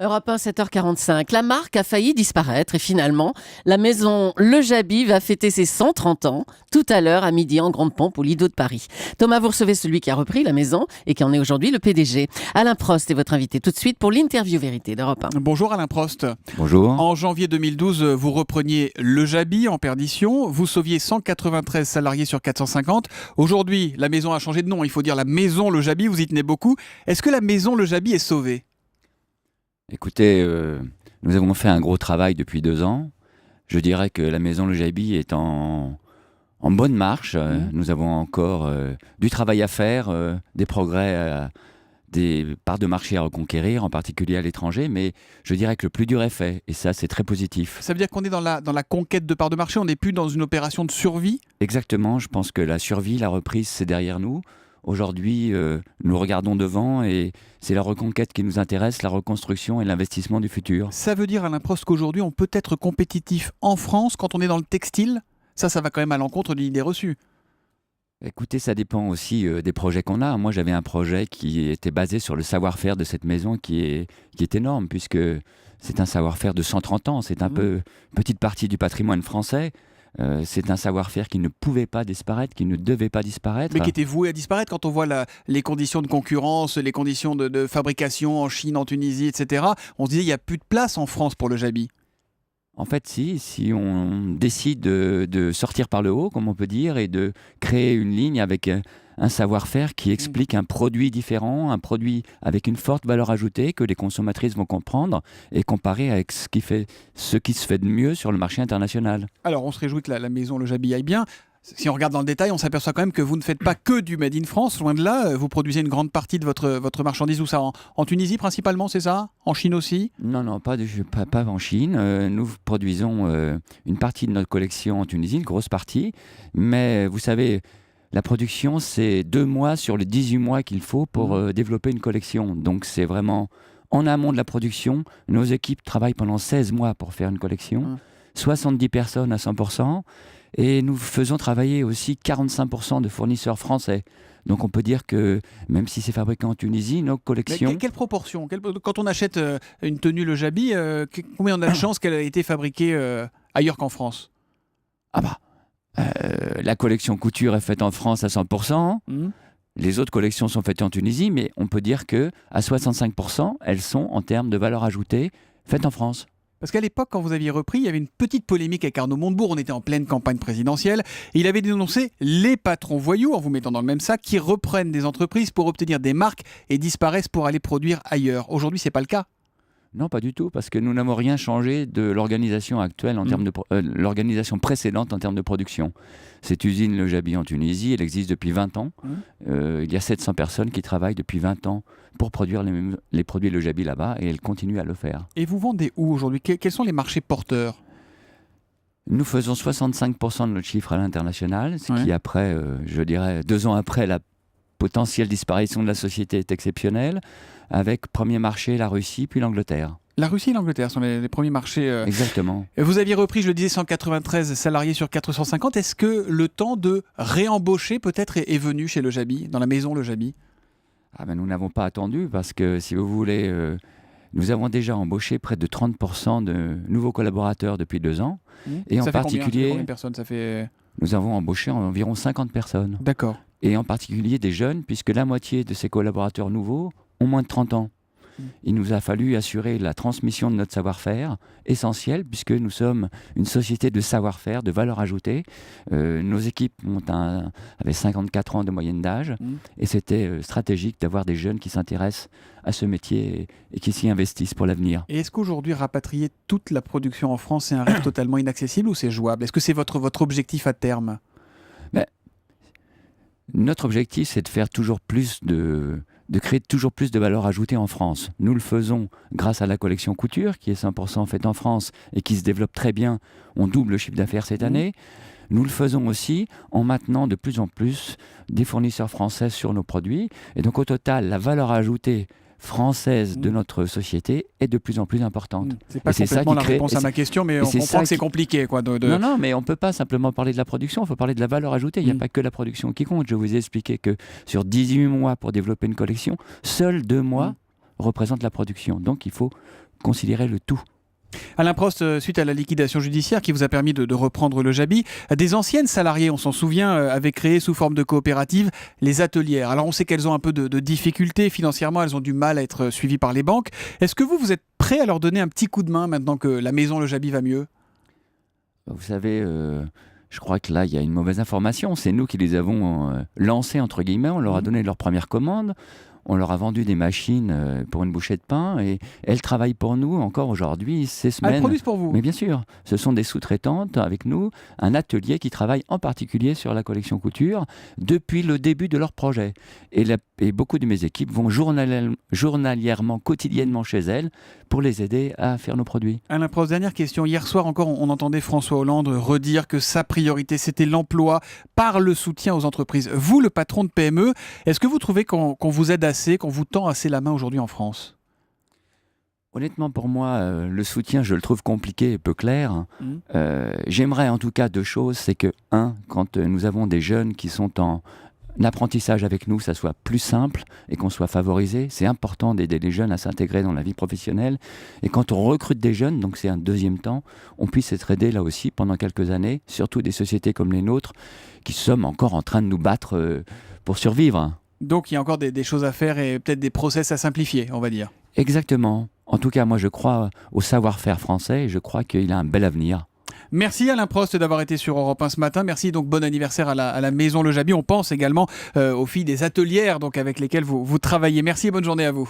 Europe 1, 7h45. La marque a failli disparaître et finalement, la maison Le Jaby va fêter ses 130 ans tout à l'heure à midi en grande pompe au Lido de Paris. Thomas, vous recevez celui qui a repris la maison et qui en est aujourd'hui le PDG. Alain Prost est votre invité tout de suite pour l'interview vérité d'Europe 1. Bonjour Alain Prost. Bonjour. En janvier 2012, vous repreniez Le Jaby en perdition. Vous sauviez 193 salariés sur 450. Aujourd'hui, la maison a changé de nom. Il faut dire la maison Le Jaby. Vous y tenez beaucoup. Est-ce que la maison Le Jaby est sauvée ? Écoutez, nous avons fait un gros travail depuis 2 ans. Je dirais que la maison Le Jaby est en bonne marche. Nous avons encore du travail à faire, des progrès, des parts de marché à reconquérir, en particulier à l'étranger. Mais je dirais que le plus dur est fait. Et ça, c'est très positif. Ça veut dire qu'on est dans la conquête de parts de marché. On n'est plus dans une opération de survie ? Exactement. Je pense que la survie, la reprise, c'est derrière nous. Aujourd'hui, nous regardons devant et c'est la reconquête qui nous intéresse, la reconstruction et l'investissement du futur. Ça veut dire, Alain Prost, qu'aujourd'hui, on peut être compétitif en France quand on est dans le textile ? Ça va quand même à l'encontre d'une idée reçue. Écoutez, ça dépend aussi des projets qu'on a. Moi, j'avais un projet qui était basé sur le savoir-faire de cette maison qui est énorme, puisque c'est un savoir-faire de 130 ans. C'est un peu une petite partie du patrimoine français. C'est un savoir-faire qui ne pouvait pas disparaître, qui ne devait pas disparaître. Mais qui était voué à disparaître quand on voit les conditions de concurrence, les conditions de fabrication en Chine, en Tunisie, etc. On se disait qu'il n'y a plus de place en France pour le Jaby. En fait, si on décide de sortir par le haut, comme on peut dire, et de créer une ligne avec un savoir-faire qui explique un produit différent, un produit avec une forte valeur ajoutée que les consommatrices vont comprendre et comparer avec ce qui se fait de mieux sur le marché international. Alors, on se réjouit que la maison Le Jaby aille bien. Si on regarde dans le détail, on s'aperçoit quand même que vous ne faites pas que du Made in France, loin de là. Vous produisez une grande partie de votre marchandise, où ça en Tunisie principalement, c'est ça ? En Chine aussi ? Non, pas en Chine. Nous produisons une partie de notre collection en Tunisie, une grosse partie. Mais vous savez, la production, c'est 2 mois sur les 18 mois qu'il faut pour développer une collection. Donc c'est vraiment en amont de la production. Nos équipes travaillent pendant 16 mois pour faire une collection. 70 personnes à 100%. Et nous faisons travailler aussi 45% de fournisseurs français. Donc on peut dire que même si c'est fabriqué en Tunisie, nos collections... Mais quelle proportion ? Quand on achète une tenue Le Jaby, combien on a de chances qu'elle ait été fabriquée ailleurs qu'en France ? La collection couture est faite en France à 100%. Les autres collections sont faites en Tunisie, mais on peut dire qu'à 65%, elles sont, en termes de valeur ajoutée, faites en France. Parce qu'à l'époque, quand vous aviez repris, il y avait une petite polémique avec Arnaud Montebourg. On était en pleine campagne présidentielle. Et il avait dénoncé les patrons voyous, en vous mettant dans le même sac, qui reprennent des entreprises pour obtenir des marques et disparaissent pour aller produire ailleurs. Aujourd'hui, ce n'est pas le cas. Non, pas du tout, parce que nous n'avons rien changé de l'organisation actuelle, en termes de l'organisation précédente en termes de production. Cette usine Le Jaby en Tunisie, elle existe depuis 20 ans. Il y a 700 personnes qui travaillent depuis 20 ans pour produire les produits Le Jaby là-bas, et elles continuent à le faire. Et vous vendez où aujourd'hui ? Quels sont les marchés porteurs ? Nous faisons 65% de notre chiffre à l'international, ce qui après, je dirais, 2 ans après la potentielle disparition de la société est exceptionnel, avec premier marché la Russie, puis l'Angleterre. La Russie et l'Angleterre sont les premiers marchés. Exactement. Vous aviez repris, je le disais, 193 salariés sur 450. Est-ce que le temps de réembaucher peut-être est venu chez Le Jaby, dans la maison Le Jaby ? Nous n'avons pas attendu parce que, si vous voulez, nous avons déjà embauché près de 30% de nouveaux collaborateurs depuis 2 ans. Et ça en fait particulier, combien de personnes ? nous avons embauché environ 50 personnes. D'accord. Et en particulier des jeunes, puisque la moitié de ces collaborateurs nouveaux ont moins de 30 ans. Il nous a fallu assurer la transmission de notre savoir-faire, essentiel, puisque nous sommes une société de savoir-faire, de valeur ajoutée. Nos équipes avaient 54 ans de moyenne d'âge, et c'était stratégique d'avoir des jeunes qui s'intéressent à ce métier et qui s'y investissent pour l'avenir. Et est-ce qu'aujourd'hui, rapatrier toute la production en France, c'est un rêve totalement inaccessible ou c'est jouable ? Est-ce que c'est votre objectif à terme ? Notre objectif, c'est de faire toujours plus de créer toujours plus de valeur ajoutée en France. Nous le faisons grâce à la collection couture, qui est 100% faite en France et qui se développe très bien. On double le chiffre d'affaires cette année. Nous le faisons aussi en maintenant de plus en plus des fournisseurs français sur nos produits. Et donc au total, la valeur ajoutée française de notre société est de plus en plus importante. C'est pas complètement la réponse à ma question, mais on comprend que c'est compliqué. Non, mais on ne peut pas simplement parler de la production, il faut parler de la valeur ajoutée. Il n'y a pas que la production qui compte. Je vous ai expliqué que sur 18 mois pour développer une collection, seuls 2 mois représente la production. Donc il faut considérer le tout. Alain Prost, suite à la liquidation judiciaire qui vous a permis de reprendre le Jabi, des anciennes salariées, on s'en souvient, avaient créé sous forme de coopérative les atelières. Alors on sait qu'elles ont un peu de difficultés financièrement, elles ont du mal à être suivies par les banques. Est-ce que vous êtes prêt à leur donner un petit coup de main maintenant que la maison Le Jabi va mieux ? Vous savez, je crois que là, il y a une mauvaise information. C'est nous qui les avons lancés, entre guillemets. On leur a donné leur première commande. On leur a vendu des machines pour une bouchée de pain et elles travaillent pour nous encore aujourd'hui, ces semaines. Elles produisent pour vous ? Mais bien sûr, ce sont des sous-traitantes avec nous, un atelier qui travaille en particulier sur la collection couture depuis le début de leur projet. Et beaucoup de mes équipes vont journalièrement, quotidiennement chez elles pour les aider à faire nos produits. Alain Prost, dernière question. Hier soir encore, on entendait François Hollande redire que sa priorité, c'était l'emploi par le soutien aux entreprises. Vous, le patron de PME, est-ce que vous trouvez qu'on vous aide assez, qu'on vous tend assez la main aujourd'hui en France ? Honnêtement, pour moi, le soutien, je le trouve compliqué et peu clair. J'aimerais en tout cas deux choses. C'est que, quand nous avons des jeunes qui sont en apprentissage avec nous, ça soit plus simple et qu'on soit favorisé. C'est important d'aider les jeunes à s'intégrer dans la vie professionnelle. Et quand on recrute des jeunes, donc c'est un deuxième temps, on puisse être aidé là aussi pendant quelques années, surtout des sociétés comme les nôtres, qui sommes encore en train de nous battre pour survivre. Donc il y a encore des choses à faire et peut-être des process à simplifier, on va dire. Exactement. En tout cas, moi je crois au savoir-faire français et je crois qu'il a un bel avenir. Merci Alain Prost d'avoir été sur Europe 1 ce matin. Merci, donc bon anniversaire à la maison Le Jabi. On pense également aux filles des atelières donc, avec lesquelles vous travaillez. Merci et bonne journée à vous.